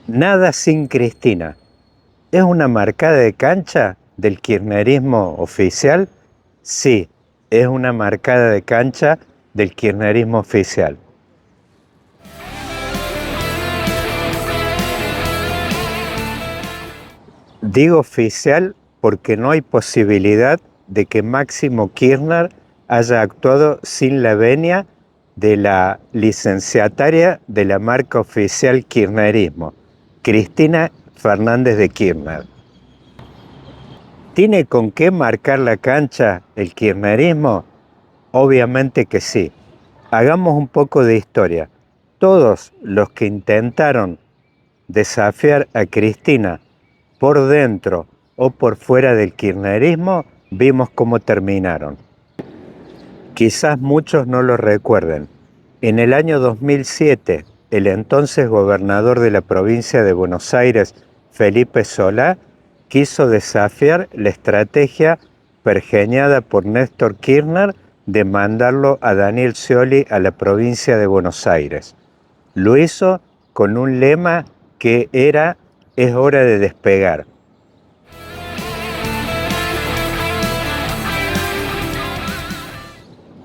Nada sin Cristina. ¿Es una marcada de cancha del kirchnerismo oficial? Sí, es una marcada de cancha del kirchnerismo oficial. Digo oficial porque no hay posibilidad de que Máximo Kirchner haya actuado sin la venia de la licenciataria de la marca oficial Kirchnerismo, Cristina Fernández de Kirchner. ¿Tiene con qué marcar la cancha el kirchnerismo? Obviamente que sí. Hagamos un poco de historia. Todos los que intentaron desafiar a Cristina por dentro o por fuera del kirchnerismo, vimos cómo terminaron. Quizás muchos no lo recuerden. En el año 2007, el entonces gobernador de la provincia de Buenos Aires, Felipe Solá, quiso desafiar la estrategia pergeñada por Néstor Kirchner de mandarlo a Daniel Scioli a la provincia de Buenos Aires. Lo hizo con un lema que era "es hora de despegar".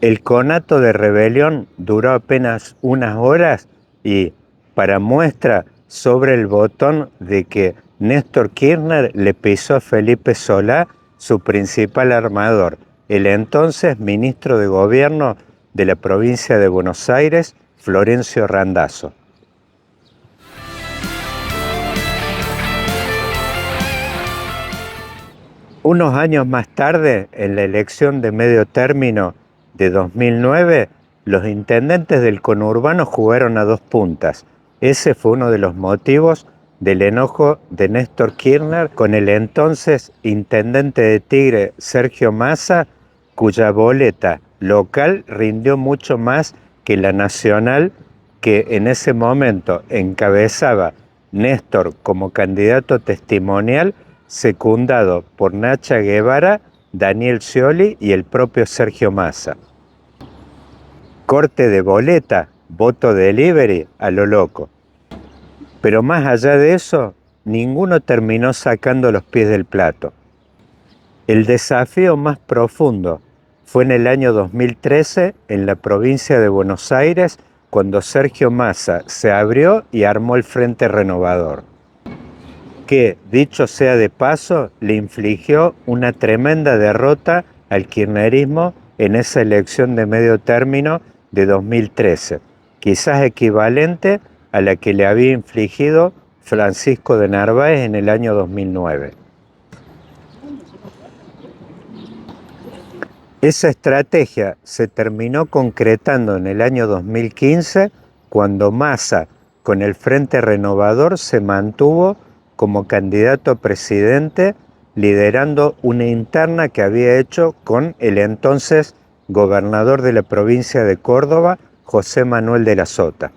El conato de rebelión duró apenas unas horas y, para muestra, sobre el botón de que Néstor Kirchner le pisó a Felipe Solá, su principal armador, el entonces ministro de Gobierno de la provincia de Buenos Aires, Florencio Randazzo. Unos años más tarde, en la elección de medio término de 2009, los intendentes del conurbano jugaron a dos puntas. Ese fue uno de los motivos del enojo de Néstor Kirchner con el entonces intendente de Tigre, Sergio Massa, cuya boleta local rindió mucho más que la nacional que en ese momento encabezaba Néstor como candidato testimonial, secundado por Nacha Guevara, Daniel Scioli y el propio Sergio Massa. Corte de boleta, voto delivery a lo loco. Pero más allá de eso, ninguno terminó sacando los pies del plato. El desafío más profundo fue en el año 2013 en la provincia de Buenos Aires, cuando Sergio Massa se abrió y armó el Frente Renovador, que, dicho sea de paso, le infligió una tremenda derrota al kirchnerismo en esa elección de medio término de 2013, quizás equivalente a la que le había infligido Francisco de Narváez en el año 2009. Esa estrategia se terminó concretando en el año 2015, cuando Massa, con el Frente Renovador, se mantuvo como candidato a presidente, liderando una interna que había hecho con el entonces gobernador de la provincia de Córdoba, José Manuel de la Sota.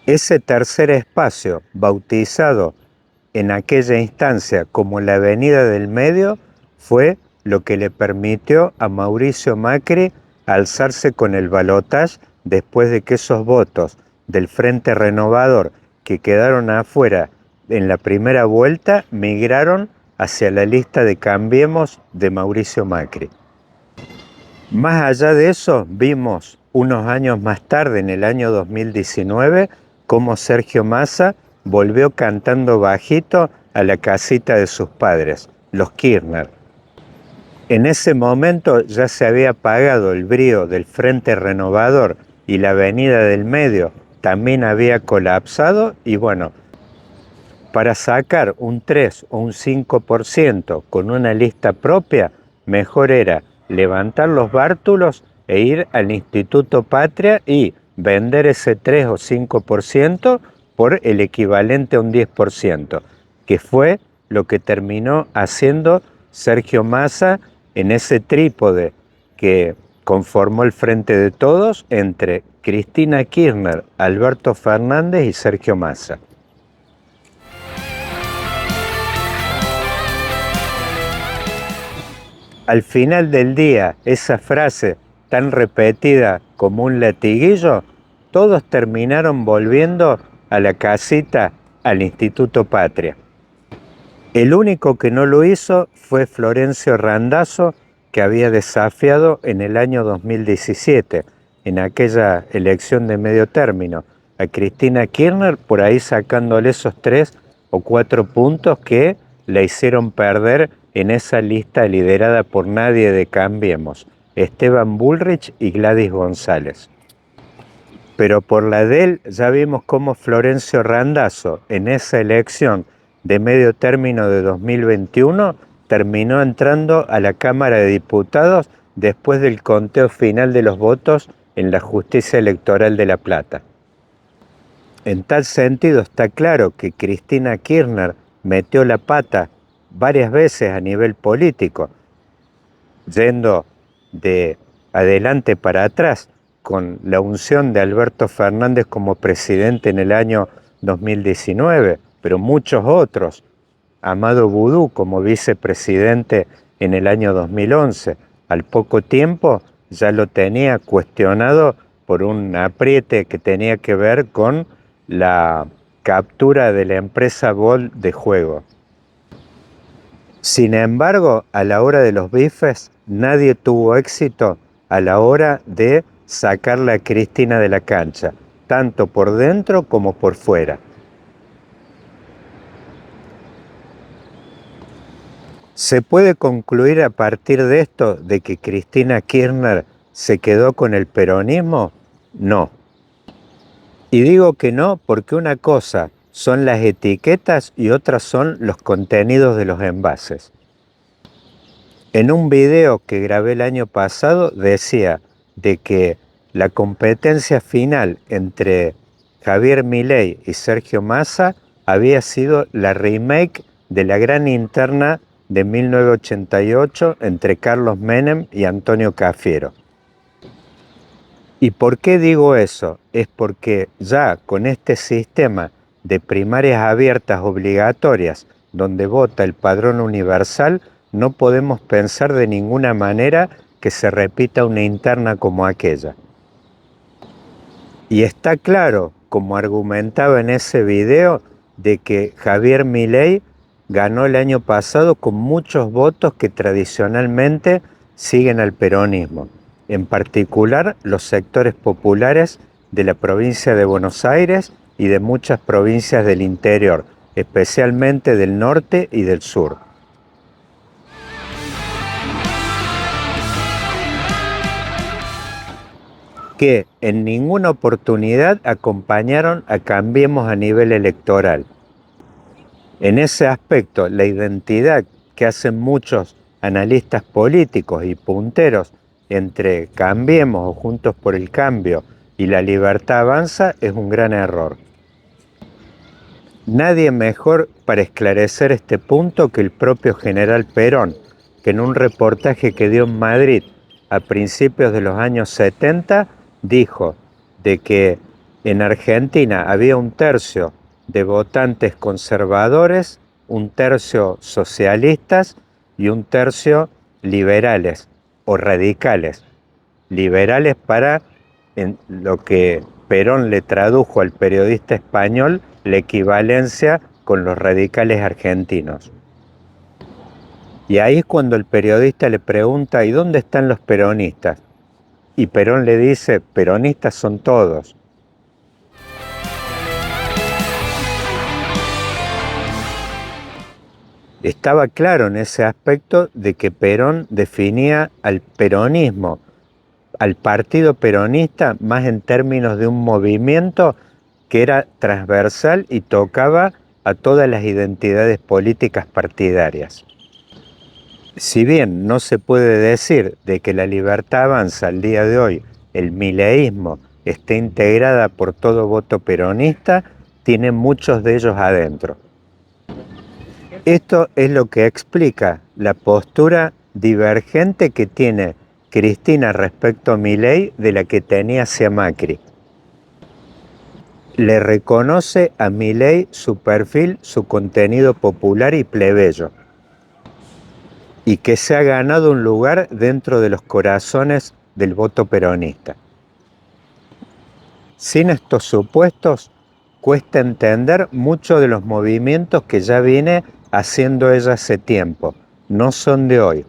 Ese tercer espacio, bautizado en aquella instancia como la Avenida del Medio, fue lo que le permitió a Mauricio Macri alzarse con el balotaje después de que esos votos del Frente Renovador que quedaron afuera en la primera vuelta migraron hacia la lista de Cambiemos de Mauricio Macri. Más allá de eso, vimos unos años más tarde, en el año 2019, cómo Sergio Massa volvió cantando bajito a la casita de sus padres, los Kirchner. En ese momento ya se había apagado el brío del Frente Renovador y la Avenida del Medio también había colapsado y bueno, para sacar un 3 o un 5% con una lista propia, mejor era levantar los bártulos e ir al Instituto Patria y vender ese 3 o 5% por el equivalente a un 10%, que fue lo que terminó haciendo Sergio Massa en ese trípode que conformó el Frente de Todos entre Cristina Kirchner, Alberto Fernández y Sergio Massa. Al final del día, esa frase tan repetida como un latiguillo, todos terminaron volviendo a la casita, al Instituto Patria. El único que no lo hizo fue Florencio Randazzo, que había desafiado en el año 2017, en aquella elección de medio término, a Cristina Kirchner, por ahí sacándole esos 3 o 4 puntos que le hicieron perder en esa lista liderada por nadie de Cambiemos, Esteban Bullrich y Gladys González. Pero por la de él ya vimos cómo Florencio Randazzo en esa elección de medio término de 2021 terminó entrando a la Cámara de Diputados después del conteo final de los votos en la Justicia Electoral de La Plata. En tal sentido está claro que Cristina Kirchner metió la pata varias veces a nivel político, yendo de adelante para atrás, con la unción de Alberto Fernández como presidente en el año 2019, pero muchos otros, Amado Boudou como vicepresidente en el año 2011, al poco tiempo ya lo tenía cuestionado por un apriete que tenía que ver con la captura de la empresa Bol de juego. Sin embargo, a la hora de los bifes, nadie tuvo éxito a la hora de sacarla a Cristina de la cancha, tanto por dentro como por fuera. ¿Se puede concluir a partir de esto de que Cristina Kirchner se quedó con el peronismo? No. Y digo que no porque una cosa son las etiquetas y otras son los contenidos de los envases. En un video que grabé el año pasado decía de que la competencia final entre Javier Milei y Sergio Massa había sido la remake de la gran interna de 1988 entre Carlos Menem y Antonio Cafiero. ¿Y por qué digo eso? Es porque ya con este sistema de primarias abiertas obligatorias, donde vota el padrón universal, no podemos pensar de ninguna manera que se repita una interna como aquella. Y está claro, como argumentaba en ese video, de que Javier Milei ganó el año pasado con muchos votos que tradicionalmente siguen al peronismo, en particular los sectores populares de la provincia de Buenos Aires y de muchas provincias del interior, especialmente del norte y del sur. Que en ninguna oportunidad acompañaron a Cambiemos a nivel electoral. En ese aspecto, la identidad que hacen muchos analistas políticos y punteros entre Cambiemos o Juntos por el Cambio y La Libertad Avanza es un gran error. Nadie mejor para esclarecer este punto que el propio general Perón, que en un reportaje que dio en Madrid a principios de los años 70 dijo de que en Argentina había un tercio de votantes conservadores, un tercio socialistas y un tercio liberales o radicales. Liberales para, en lo que Perón le tradujo al periodista español, la equivalencia con los radicales argentinos. Y ahí es cuando el periodista le pregunta, ¿y dónde están los peronistas? Y Perón le dice, peronistas son todos. Estaba claro en ese aspecto de que Perón definía al peronismo, al partido peronista, más en términos de un movimiento que era transversal y tocaba a todas las identidades políticas partidarias. Si bien no se puede decir de que La Libertad Avanza al día de hoy, el mileísmo, esté integrada por todo voto peronista, tiene muchos de ellos adentro. Esto es lo que explica la postura divergente que tiene Cristina respecto a Milei de la que tenía hacia Macri. Le reconoce a Milei su perfil, su contenido popular y plebeyo, y que se ha ganado un lugar dentro de los corazones del voto peronista. Sin estos supuestos, cuesta entender muchos de los movimientos que ya viene haciendo ella hace tiempo, no son de hoy.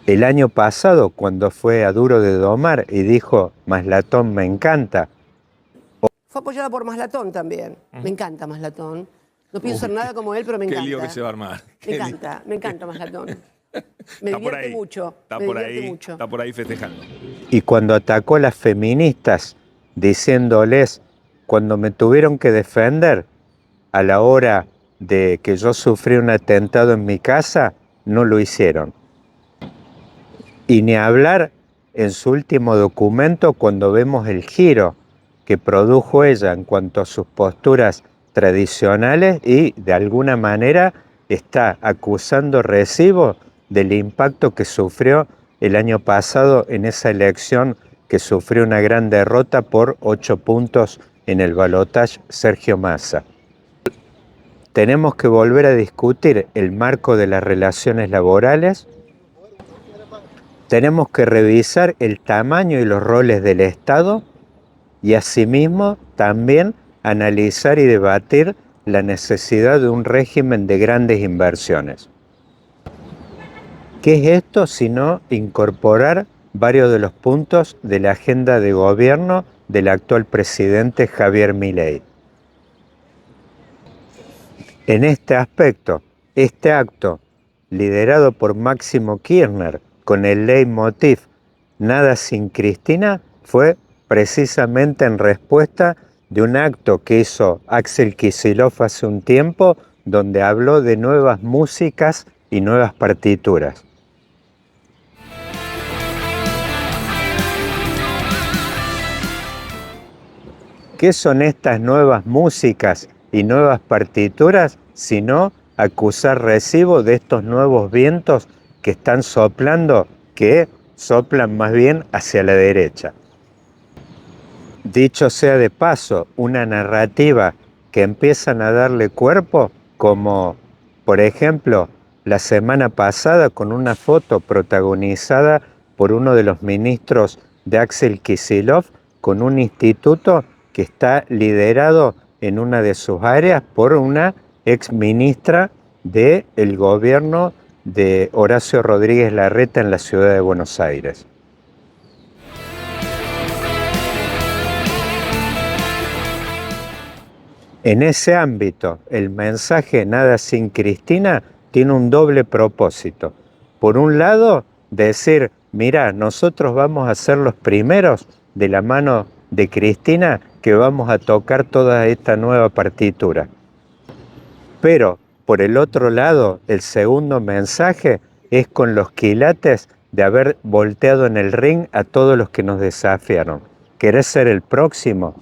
El año pasado, cuando fue a Duro de Domar y dijo, Maslatón me encanta. Fue apoyada por Maslatón también. Me encanta Maslatón. No pienso ser nada como él, pero me encanta. Qué lío que se va a armar. Me encanta Maslatón. Me divierte mucho. Está por ahí festejando. Y cuando atacó a las feministas, diciéndoles, cuando me tuvieron que defender a la hora de que yo sufrí un atentado en mi casa, no lo hicieron. Y ni hablar en su último documento cuando vemos el giro que produjo ella en cuanto a sus posturas tradicionales y de alguna manera está acusando Recibo del impacto que sufrió el año pasado en esa elección que sufrió una gran derrota por 8 puntos en el balotaje Sergio Massa. Tenemos que volver a discutir el marco de las relaciones laborales. Tenemos que revisar el tamaño y los roles del Estado y asimismo también analizar y debatir la necesidad de un régimen de grandes inversiones. ¿Qué es esto sino incorporar varios de los puntos de la agenda de gobierno del actual presidente Javier Milei? En este aspecto, este acto, liderado por Máximo Kirchner, con el leitmotiv Nada sin Cristina, fue precisamente en respuesta de un acto que hizo Axel Kicillof hace un tiempo, donde habló de nuevas músicas y nuevas partituras. ¿Qué son estas nuevas músicas y nuevas partituras, sino acusar Recibo de estos nuevos vientos que están soplando, que soplan más bien hacia la derecha? Dicho sea de paso, una narrativa que empiezan a darle cuerpo, como por ejemplo la semana pasada con una foto protagonizada por uno de los ministros de Axel Kicillof con un instituto que está liderado en una de sus áreas por una ex ministra del gobierno de Horacio Rodríguez Larreta en la ciudad de Buenos Aires. En ese ámbito, el mensaje Nada sin Cristina tiene un doble propósito. Por un lado, decir, mira, nosotros vamos a ser los primeros de la mano de Cristina que vamos a tocar toda esta nueva partitura. Pero, por el otro lado, el segundo mensaje es con los quilates de haber volteado en el ring a todos los que nos desafiaron. ¿Querés ser el próximo?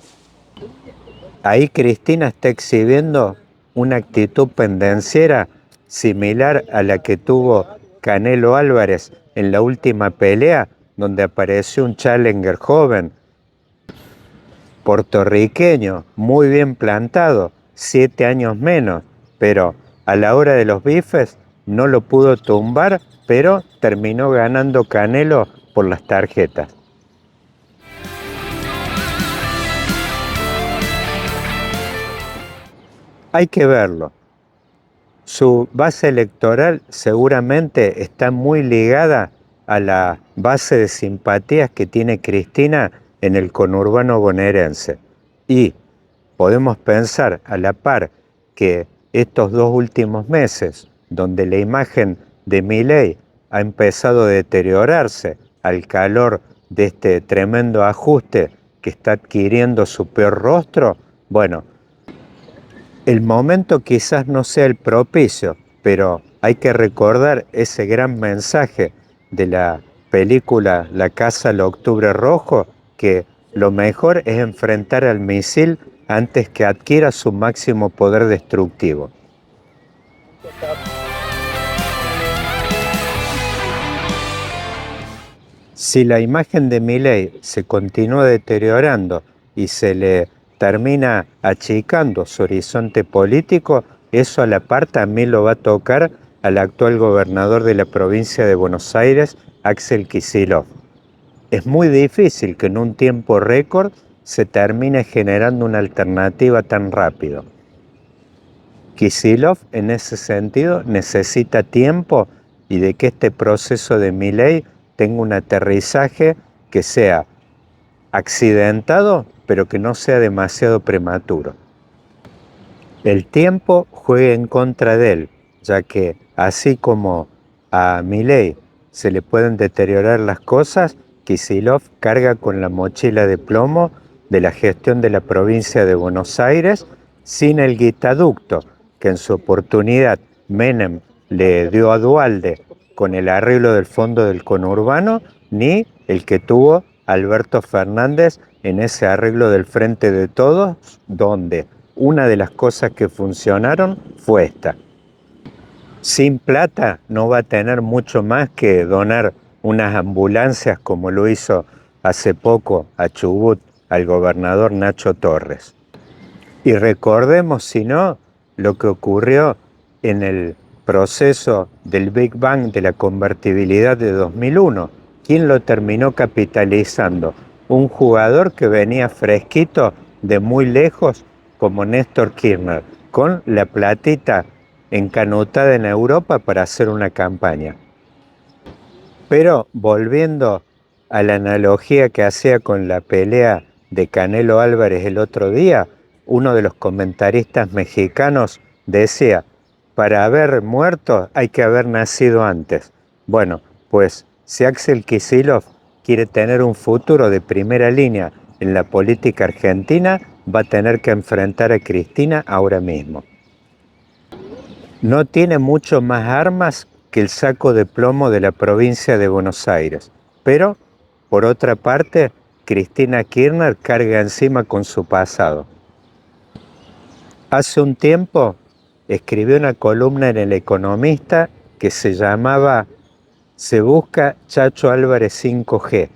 Ahí Cristina está exhibiendo una actitud pendenciera similar a la que tuvo Canelo Álvarez en la última pelea, donde apareció un challenger joven, puertorriqueño, muy bien plantado, 7 años menos, pero a la hora de los bifes no lo pudo tumbar, pero terminó ganando Canelo por las tarjetas. Hay que verlo. Su base electoral seguramente está muy ligada a la base de simpatías que tiene Cristina en el conurbano bonaerense. Y podemos pensar a la par que estos 2 últimos meses, donde la imagen de Milei ha empezado a deteriorarse al calor de este tremendo ajuste que está adquiriendo su peor rostro, bueno, el momento quizás no sea el propicio, pero hay que recordar ese gran mensaje de la película La Casa al Octubre Rojo, que lo mejor es enfrentar al misil antes que adquiera su máximo poder destructivo. Si la imagen de Milei se continúa deteriorando y se le termina achicando su horizonte político, eso a la par también lo va a tocar al actual gobernador de la provincia de Buenos Aires, Axel Kicillof. Es muy difícil que en un tiempo récord se termine generando una alternativa tan rápido. Kicillof, en ese sentido, necesita tiempo y de que este proceso de Milei tenga un aterrizaje que sea accidentado, pero que no sea demasiado prematuro. El tiempo juega en contra de él, ya que así como a Milei se le pueden deteriorar las cosas, Kicillof carga con la mochila de plomo de la gestión de la provincia de Buenos Aires sin el guitaducto que en su oportunidad Menem le dio a Duhalde con el arreglo del fondo del conurbano, ni el que tuvo Alberto Fernández en ese arreglo del Frente de Todos, donde una de las cosas que funcionaron fue esta. Sin plata no va a tener mucho más que donar unas ambulancias como lo hizo hace poco a Chubut al gobernador Nacho Torres. Y recordemos, si no, lo que ocurrió en el proceso del Big Bang de la convertibilidad de 2001. ¿Quién lo terminó capitalizando? Un jugador que venía fresquito de muy lejos como Néstor Kirchner, con la platita encanutada en Europa para hacer una campaña. Pero volviendo a la analogía que hacía con la pelea de Canelo Álvarez el otro día, uno de los comentaristas mexicanos decía, para haber muerto hay que haber nacido antes. Bueno, pues si Axel Kicillof quiere tener un futuro de primera línea en la política argentina, va a tener que enfrentar a Cristina ahora mismo. No tiene mucho más armas que el saco de plomo de la provincia de Buenos Aires, pero, por otra parte, Cristina Kirchner carga encima con su pasado. Hace un tiempo escribió una columna en El Economista que se llamaba Se busca Chacho Álvarez 5G.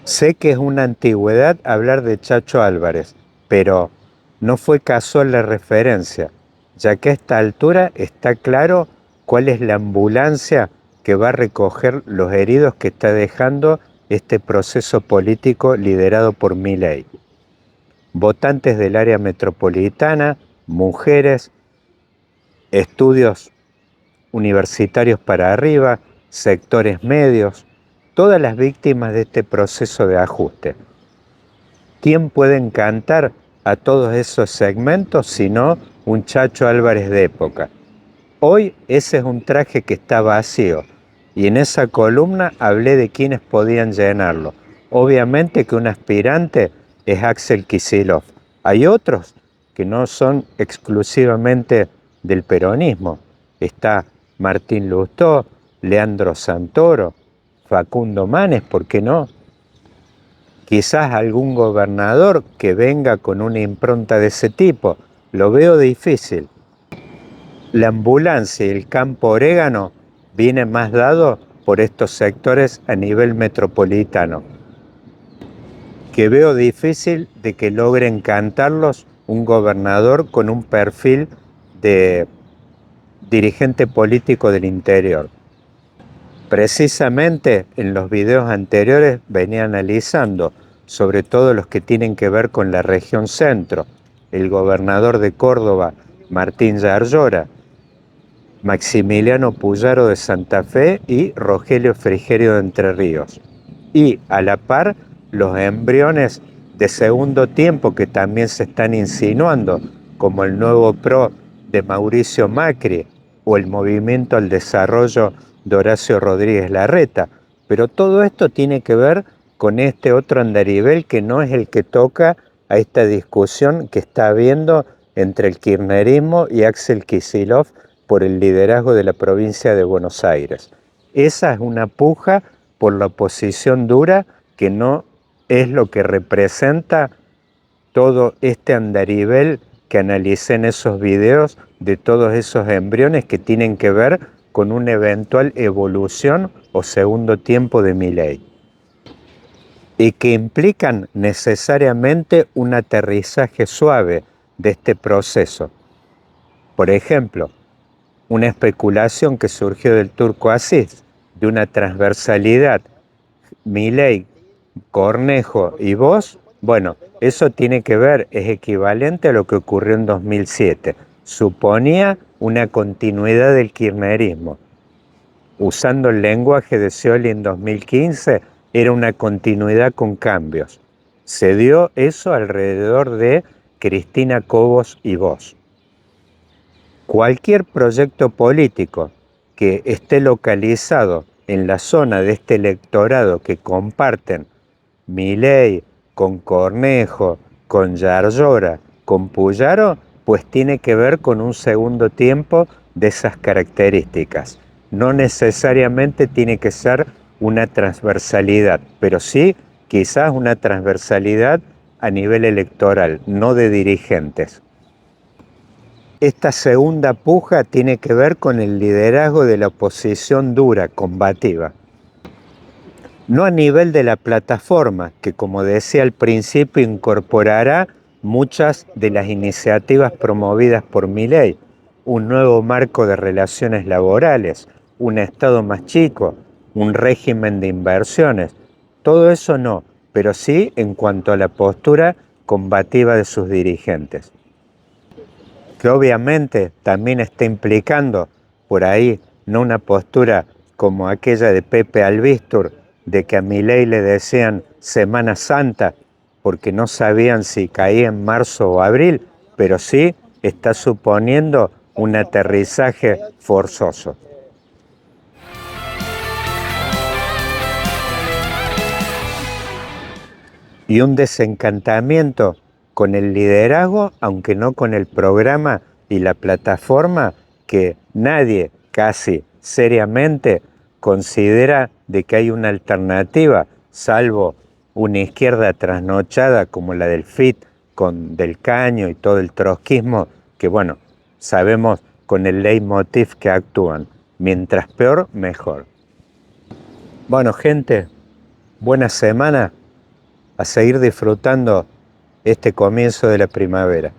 Sé que es una antigüedad hablar de Chacho Álvarez, pero no fue casual la referencia, ya que a esta altura está claro cuál es la ambulancia que va a recoger los heridos que está dejando este proceso político liderado por Milei. Votantes del área metropolitana, mujeres, estudios universitarios para arriba, sectores medios, todas las víctimas de este proceso de ajuste. ¿Quién puede encantar a todos esos segmentos sino un Chacho Álvarez de época? Hoy ese es un traje que está vacío y en esa columna hablé de quienes podían llenarlo. Obviamente que un aspirante es Axel Kicillof. Hay otros que no son exclusivamente del peronismo. Está Martín Lustó, Leandro Santoro, Facundo Manes, ¿por qué no? Quizás algún gobernador que venga con una impronta de ese tipo. Lo veo difícil. La ambulancia y el campo orégano viene más dado por estos sectores a nivel metropolitano, que veo difícil de que logren cantarlos un gobernador con un perfil de dirigente político del interior. Precisamente en los videos anteriores venía analizando, sobre todo los que tienen que ver con la región centro, el gobernador de Córdoba, Martín Yarlora, Maximiliano Puyaro de Santa Fe y Rogelio Frigerio de Entre Ríos. Y a la par, los embriones de segundo tiempo que también se están insinuando, como el nuevo PRO de Mauricio Macri o el Movimiento al Desarrollo de Horacio Rodríguez Larreta. Pero todo esto tiene que ver con este otro andarivel que no es el que toca a esta discusión que está habiendo entre el kirchnerismo y Axel Kicillof por el liderazgo de la provincia de Buenos Aires. Esa es una puja por la oposición dura que no es lo que representa todo este andarivel que analicé en esos videos de todos esos embriones que tienen que ver con una eventual evolución o segundo tiempo de Milei y que implican necesariamente un aterrizaje suave de este proceso. Por ejemplo, una especulación que surgió del Turco Aziz. de una transversalidad, Milei, Cornejo y vos, bueno, eso tiene que ver, es equivalente a lo que ocurrió en 2007. Suponía una continuidad del kirchnerismo. Usando el lenguaje de Scioli en 2015, era una continuidad con cambios. Se dio eso alrededor de Cristina Cobos y vos. Cualquier proyecto político que esté localizado en la zona de este electorado que comparten Milei con Cornejo, con Yarlora, con Puyaro, pues tiene que ver con un segundo tiempo de esas características. No necesariamente tiene que ser una transversalidad, pero sí quizás una transversalidad a nivel electoral, no de dirigentes. Esta segunda puja tiene que ver con el liderazgo de la oposición dura, combativa. No a nivel de la plataforma, que como decía al principio incorporará muchas de las iniciativas promovidas por Milei, un nuevo marco de relaciones laborales, un Estado más chico, un régimen de inversiones. Todo eso no, pero sí en cuanto a la postura combativa de sus dirigentes, que obviamente también está implicando por ahí no una postura como aquella de Pepe Albistur, de que a Milei le decían Semana Santa porque no sabían si caía en marzo o abril, pero sí está suponiendo un aterrizaje forzoso. Y un desencantamiento con el liderazgo, aunque no con el programa y la plataforma, que nadie casi seriamente considera de que hay una alternativa, salvo una izquierda trasnochada como la del FIT, con Del Caño y todo el trotskismo, que bueno, sabemos con el leitmotiv que actúan. Mientras peor, mejor. Bueno, gente, buena semana. A seguir disfrutando este comienzo de la primavera.